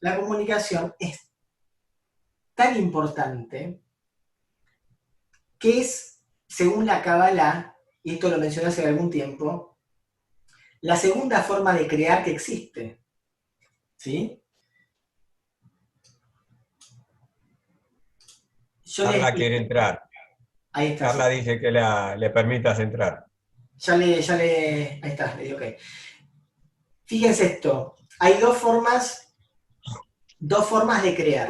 La comunicación es tan importante que es, según la Kabbalah, y esto lo mencioné hace algún tiempo, la segunda forma de crear que existe. ¿Sí? Yo les Carla quiere entrar. ahí está, sí. Carla dice que le permitas entrar. Ahí está, le di ok. Fíjense esto, hay dos formas de crear.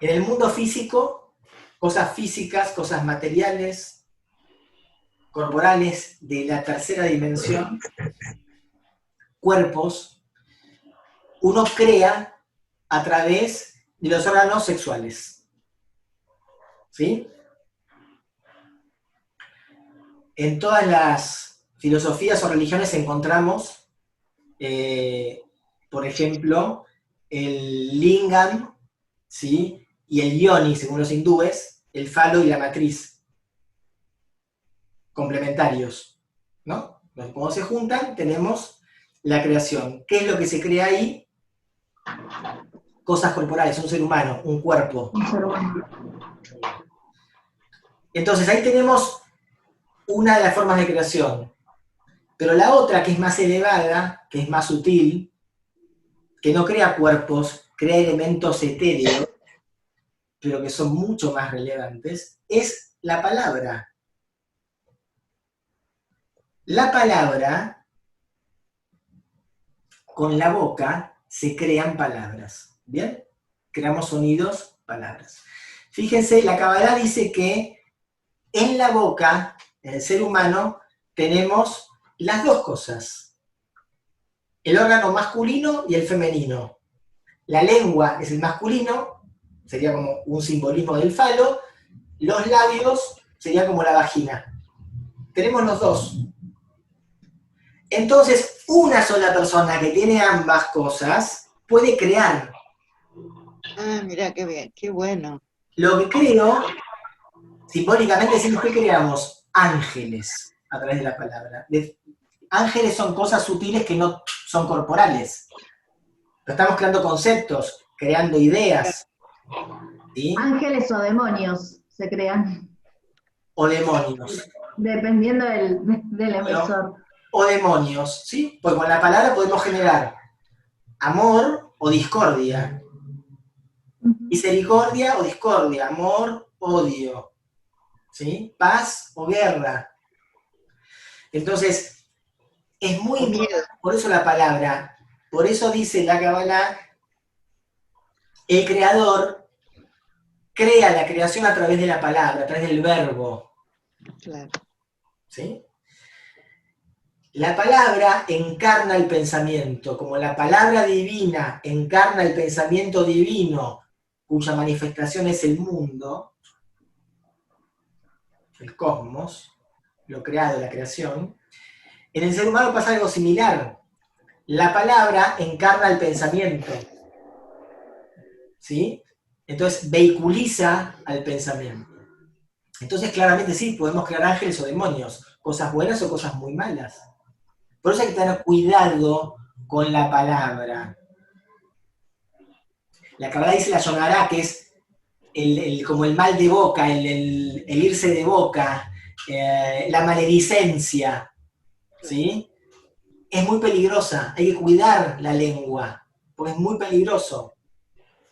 En el mundo físico, cosas físicas, cosas materiales, corporales de la tercera dimensión, cuerpos, uno crea a través de los órganos sexuales. ¿Sí? En todas las filosofías o religiones encontramos, por ejemplo, el lingam, ¿sí? Y el yoni, según los hindúes, el falo y la matriz, complementarios, ¿no? Cuando se juntan, tenemos la creación. ¿Qué es lo que se crea ahí? Cosas corporales, un ser humano, un cuerpo. Un ser humano. Entonces ahí tenemos una de las formas de creación. Pero la otra, que es más elevada, que es más sutil, que no crea cuerpos, crea elementos etéreos, pero que son mucho más relevantes, es la palabra. La palabra, con la boca, se crean palabras. ¿Bien? Creamos sonidos, palabras. Fíjense, la Kabbalah dice que en la boca, en el ser humano, tenemos las dos cosas. El órgano masculino y el femenino. La lengua es el masculino, sería como un simbolismo del falo. Los labios sería como la vagina. Tenemos los dos. Entonces, una sola persona que tiene ambas cosas puede crear. Ah, mira qué bien, qué bueno. Lo que creo, simbólicamente decimos que creamos ángeles a través de la palabra. Ángeles son cosas sutiles que no son corporales. Pero estamos creando conceptos, creando ideas. ¿Sí? Ángeles o demonios se crean, O demonios. dependiendo del emisor. O demonios, ¿sí? Porque con la palabra podemos generar amor o discordia. Misericordia o discordia, amor, odio, ¿sí? Paz o guerra. Entonces, es muy importante, por eso la palabra, por eso dice la Kabbalah, el creador crea la creación a través de la palabra, a través del verbo. Claro. ¿Sí? La palabra encarna el pensamiento, como la palabra divina encarna el pensamiento divino, cuya manifestación es el mundo, el cosmos, lo creado, la creación. En el ser humano pasa algo similar. La palabra encarna el pensamiento, ¿sí? Entonces vehiculiza al pensamiento. Entonces claramente sí, podemos crear ángeles o demonios, cosas buenas o cosas muy malas. Por eso hay que tener cuidado con la palabra. La Kabbalah dice la Yonará, que es como el mal de boca, el irse de boca, la maledicencia, ¿sí? Es muy peligrosa, hay que cuidar la lengua, porque es muy peligroso.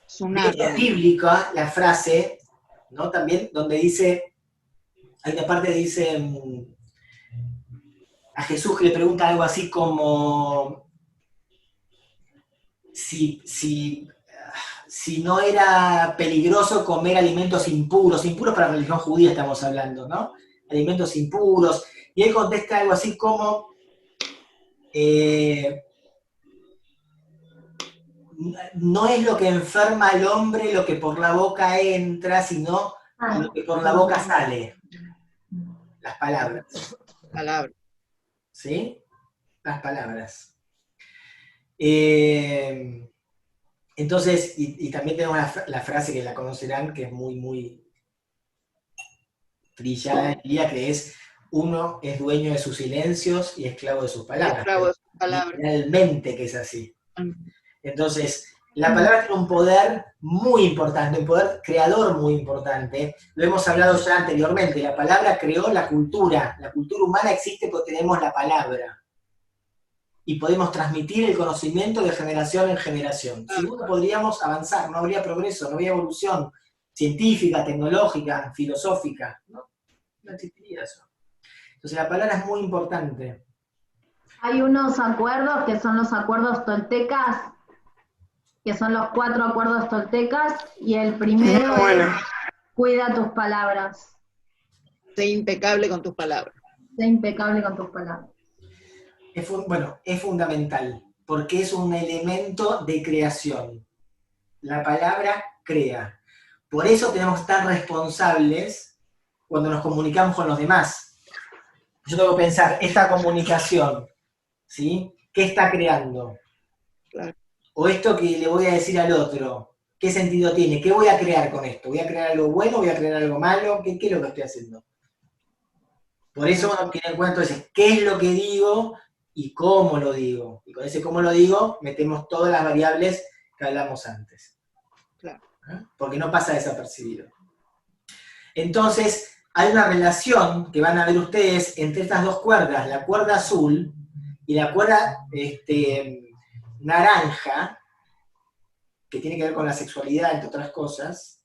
Es bíblica la frase, ¿no? También, donde dice, hay una parte que dice, a Jesús que le pregunta algo así como, si no era peligroso comer alimentos impuros para la religión judía estamos hablando, ¿no? Alimentos impuros, y él contesta algo así como, no es lo que enferma al hombre lo que por la boca entra, sino lo que por la boca sale. Las palabras. Palabra. ¿Sí? Las palabras. Entonces, y también tenemos la frase que la conocerán, que es muy, muy trillada, que es: uno es dueño de sus silencios y esclavo de sus palabras. Palabra. Realmente que es así. Mm. Entonces, la palabra tiene un poder muy importante, un poder creador muy importante. Lo hemos hablado ya anteriormente, la palabra creó la cultura humana existe porque tenemos la palabra. Y podemos transmitir el conocimiento de generación en generación. Si no, no podríamos avanzar, no habría progreso, no habría evolución científica, tecnológica, filosófica. No existiría eso. Entonces la palabra es muy importante. Hay unos acuerdos que son los acuerdos toltecas, que son los 4 acuerdos toltecas, y el primero Muy bueno. es cuida tus palabras, Sé impecable con tus palabras. sé impecable con tus palabras. Es fundamental, porque es un elemento de creación. La palabra crea. Por eso tenemos que estar responsables cuando nos comunicamos con los demás. Yo tengo que pensar, esta comunicación, ¿sí? ¿Qué está creando? Claro. O esto que le voy a decir al otro, ¿qué sentido tiene? ¿Qué voy a crear con esto? ¿Voy a crear algo bueno? ¿Voy a crear algo malo? ¿Qué es lo que estoy haciendo? Por eso uno tiene en cuenta entonces, ¿qué es lo que digo y cómo lo digo? Y con ese cómo lo digo, metemos todas las variables que hablamos antes. Claro. Porque no pasa desapercibido. Entonces, hay una relación que van a ver ustedes entre estas dos cuerdas, la cuerda azul y la cuerda naranja, que tiene que ver con la sexualidad, entre otras cosas.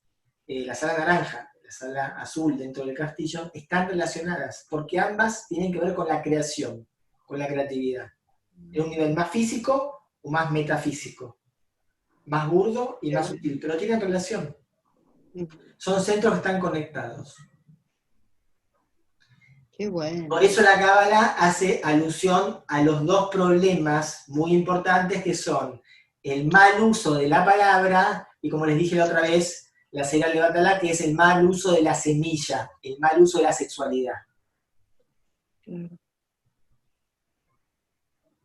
La sala naranja, la sala azul dentro del castillo, están relacionadas, porque ambas tienen que ver con la creación, con la creatividad. En un nivel más físico o más metafísico, más burdo y más sutil, pero tienen relación. Son centros que están conectados. Qué bueno. Por eso la Cábala hace alusión a los dos problemas muy importantes que son el mal uso de la palabra y, como les dije la otra vez, la Seira Levántala, que es el mal uso de la semilla, el mal uso de la sexualidad.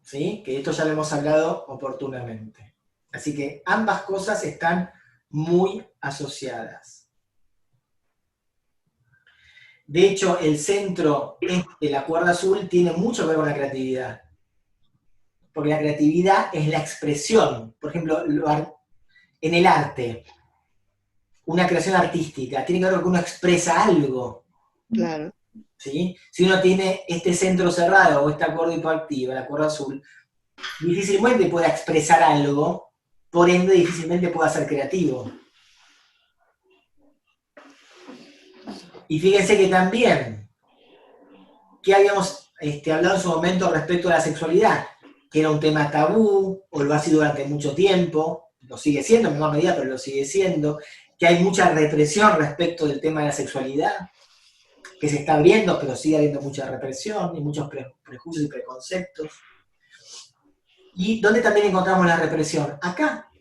¿Sí? Que esto ya lo hemos hablado oportunamente. Así que ambas cosas están muy asociadas. De hecho, el centro de la cuerda azul tiene mucho que ver con la creatividad. Porque la creatividad es la expresión. Por ejemplo, en el arte, una creación artística, tiene que ver con que uno expresa algo. Claro. ¿Sí? Si uno tiene este centro cerrado o esta cuerda hipoactiva, la cuerda azul, difícilmente pueda expresar algo, por ende difícilmente pueda ser creativo. Y fíjense que también, que habíamos hablado en su momento respecto a la sexualidad, que era un tema tabú, o lo ha sido durante mucho tiempo, lo sigue siendo en menor medida, pero lo sigue siendo, que hay mucha represión respecto del tema de la sexualidad, que se está abriendo, pero sigue habiendo mucha represión y muchos prejuicios y preconceptos. ¿Y dónde también encontramos la represión? Acá,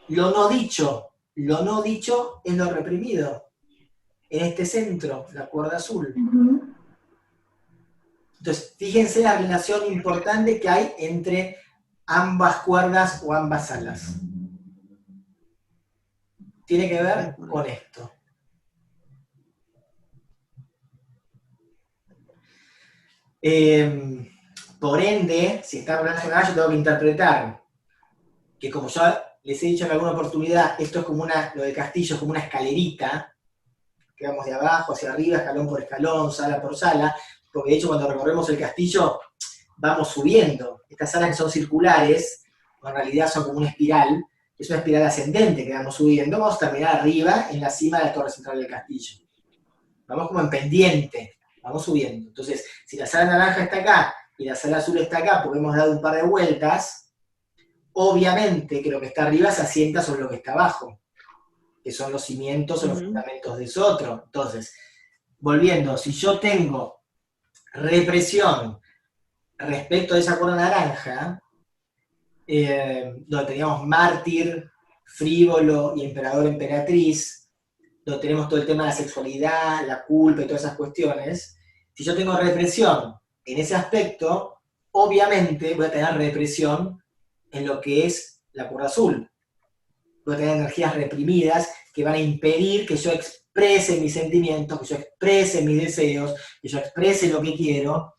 lo no dicho es lo reprimido. En este centro, la cuerda azul. Entonces, fíjense la relación importante que hay entre ambas cuerdas o ambas alas. Tiene que ver con esto. Por ende, si está relacionada, yo tengo que interpretar que, como ya les he dicho en alguna oportunidad, esto es como lo del castillo es como una escalerita, que vamos de abajo hacia arriba, escalón por escalón, sala por sala, porque de hecho cuando recorremos el castillo vamos subiendo. Estas salas que son circulares, en realidad son como una espiral, es una espiral ascendente que vamos subiendo, vamos a terminar arriba en la cima de la torre central del castillo. Vamos como en pendiente, vamos subiendo. Entonces, si la sala naranja está acá y la sala azul está acá, porque hemos dado un par de vueltas, obviamente que lo que está arriba se asienta sobre lo que está abajo, que son los cimientos o los fundamentos de eso otro. Entonces, volviendo, si yo tengo represión respecto de esa cuerda naranja, donde teníamos mártir, frívolo y emperador, emperatriz, donde tenemos todo el tema de la sexualidad, la culpa y todas esas cuestiones, si yo tengo represión en ese aspecto, obviamente voy a tener represión en lo que es la cuerda azul. Voy a tener energías reprimidas que van a impedir que yo exprese mis sentimientos, que yo exprese mis deseos, que yo exprese lo que quiero,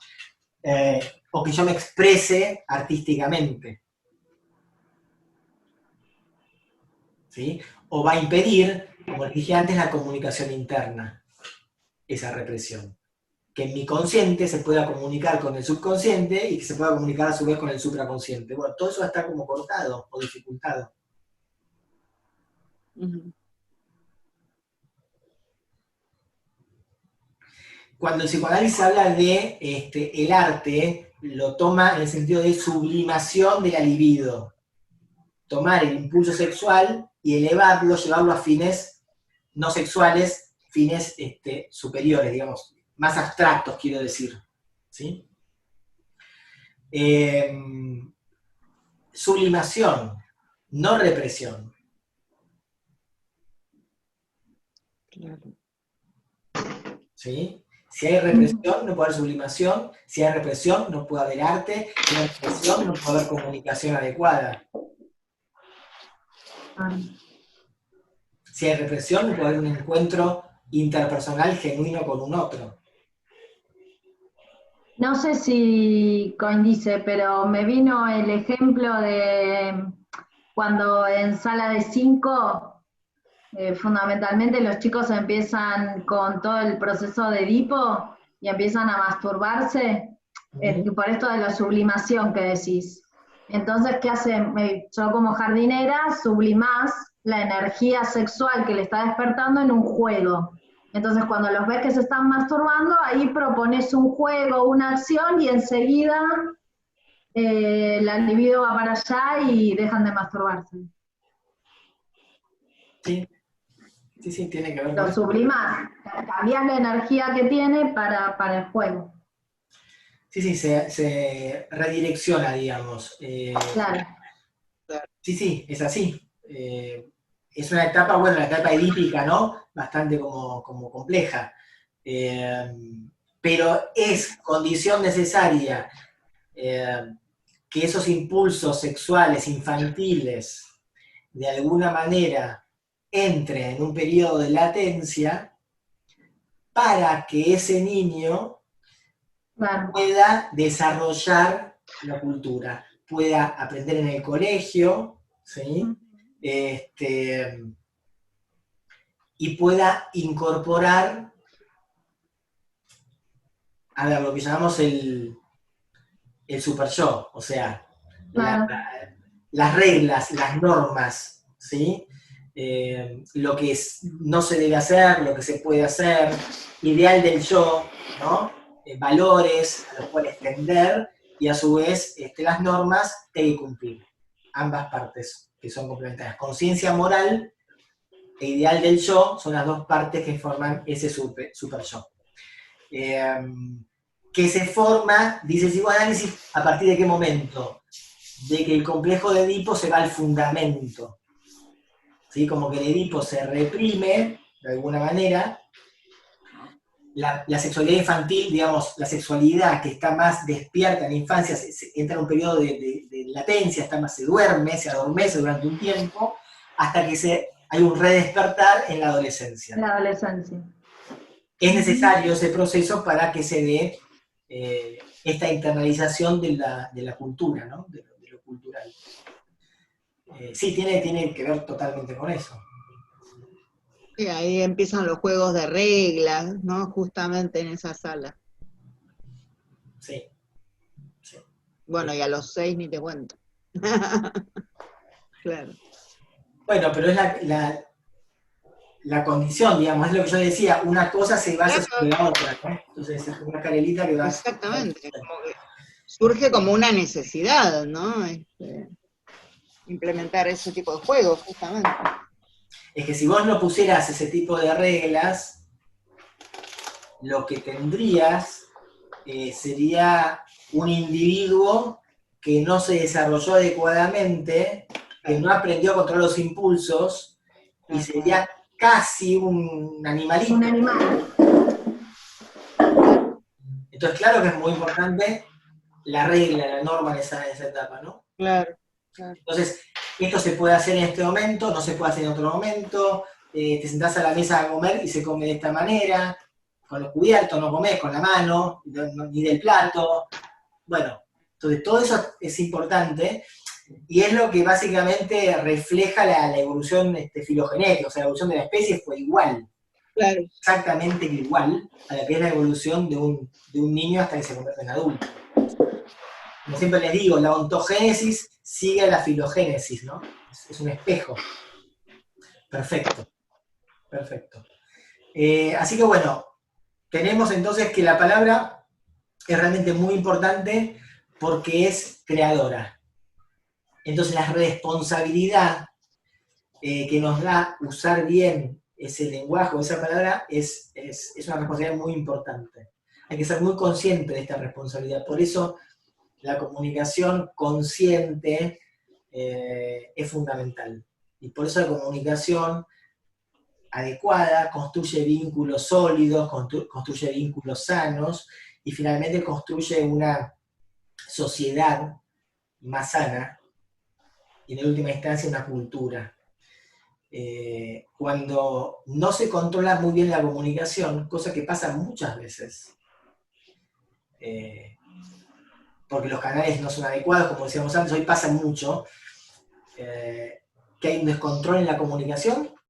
o que yo me exprese artísticamente. ¿Sí? O va a impedir, como les dije antes, la comunicación interna, esa represión. Que en mi consciente se pueda comunicar con el subconsciente y que se pueda comunicar a su vez con el supraconsciente. Bueno, todo eso va a estar como cortado o dificultado. Ujú. Cuando el psicoanálisis habla de el arte, lo toma en el sentido de sublimación de la libido. Tomar el impulso sexual y elevarlo, llevarlo a fines no sexuales, fines superiores, digamos, más abstractos, quiero decir. ¿Sí? Sublimación, no represión. Claro. ¿Sí? Si hay represión, no puede haber sublimación. Si hay represión, no puede haber arte. Si hay represión, no puede haber comunicación adecuada. Si hay represión, no puede haber un encuentro interpersonal genuino con un otro. No sé si coincide, pero me vino el ejemplo de cuando en sala de 5, fundamentalmente los chicos empiezan con todo el proceso de Edipo y empiezan a masturbarse, por esto de la sublimación que decís. Entonces, ¿qué hacen? Yo como jardinera sublimás la energía sexual que le está despertando en un juego. Entonces, cuando los ves que se están masturbando, ahí propones un juego, una acción, y enseguida la libido va para allá y dejan de masturbarse. Sí, sí, tiene que ver con Lo eso. sublimás, cambiás la energía que tiene para el juego. Sí, se redirecciona, digamos. Claro. Sí, es así. Es una etapa, bueno, la etapa edípica, ¿no? Bastante como compleja. Pero es condición necesaria que esos impulsos sexuales infantiles de alguna manera entren en un periodo de latencia para que ese niño pueda desarrollar la cultura, pueda aprender en el colegio, ¿sí? Y pueda incorporar, a ver, lo que llamamos el super yo, o sea, las reglas, las normas, ¿sí? Lo que no se debe hacer, lo que se puede hacer, ideal del yo, ¿no? Valores a los cuales tender, y a su vez las normas que hay que cumplir. Ambas partes que son complementarias. Conciencia moral e ideal del yo son las dos partes que forman ese super yo. Que se forma, dice el psicoanálisis, ¿a partir de qué momento? De que el complejo de Edipo se va al fundamento. ¿Sí? Como que el Edipo se reprime, de alguna manera. La sexualidad infantil, digamos, la sexualidad que está más despierta en la infancia, entra en un periodo de latencia, se duerme, se adormece durante un tiempo, hasta que hay un redespertar en la adolescencia. La adolescencia. Es necesario ese proceso para que se dé esta internalización de la cultura, ¿no? de lo cultural. Sí, tiene que ver totalmente con eso. Y ahí empiezan los juegos de reglas, ¿no? Justamente en esa sala. Sí. Bueno, y a los 6 ni te cuento. Claro. Bueno, pero es la condición, digamos, es lo que yo decía, una cosa se basa sobre la otra, ¿no? Entonces es una carelita que va... Exactamente, como que surge como una necesidad, ¿no? Implementar ese tipo de juegos, justamente. Es que si vos no pusieras ese tipo de reglas, lo que tendrías sería un individuo que no se desarrolló adecuadamente, que no aprendió a controlar los impulsos, y sería casi un animalito. Un animal. Entonces, claro que es muy importante la regla, la norma en esa etapa, ¿no? Claro. Entonces, esto se puede hacer en este momento, no se puede hacer en otro momento, te sentás a la mesa a comer y se come de esta manera, con los cubiertos, no comés con la mano, ni del plato, Bueno, entonces todo eso es importante y es lo que básicamente refleja la evolución filogenética, o sea, la evolución de la especie fue igual, Claro. exactamente igual a la que es la evolución de un niño hasta que se convierte en adulto. Como siempre les digo, la ontogénesis sigue a la filogénesis, ¿no? Es un espejo. Perfecto, perfecto. Así que bueno, tenemos entonces que la palabra es realmente muy importante porque es creadora. Entonces la responsabilidad que nos da usar bien ese lenguaje o esa palabra es una responsabilidad muy importante. Hay que ser muy consciente de esta responsabilidad. Por eso la comunicación consciente es fundamental. Y por eso la comunicación adecuada construye vínculos sólidos, construye vínculos sanos y finalmente construye una sociedad más sana y en última instancia una cultura. Cuando no se controla muy bien la comunicación, cosa que pasa muchas veces, porque los canales no son adecuados, como decíamos antes, hoy pasa mucho, que hay un descontrol en la comunicación,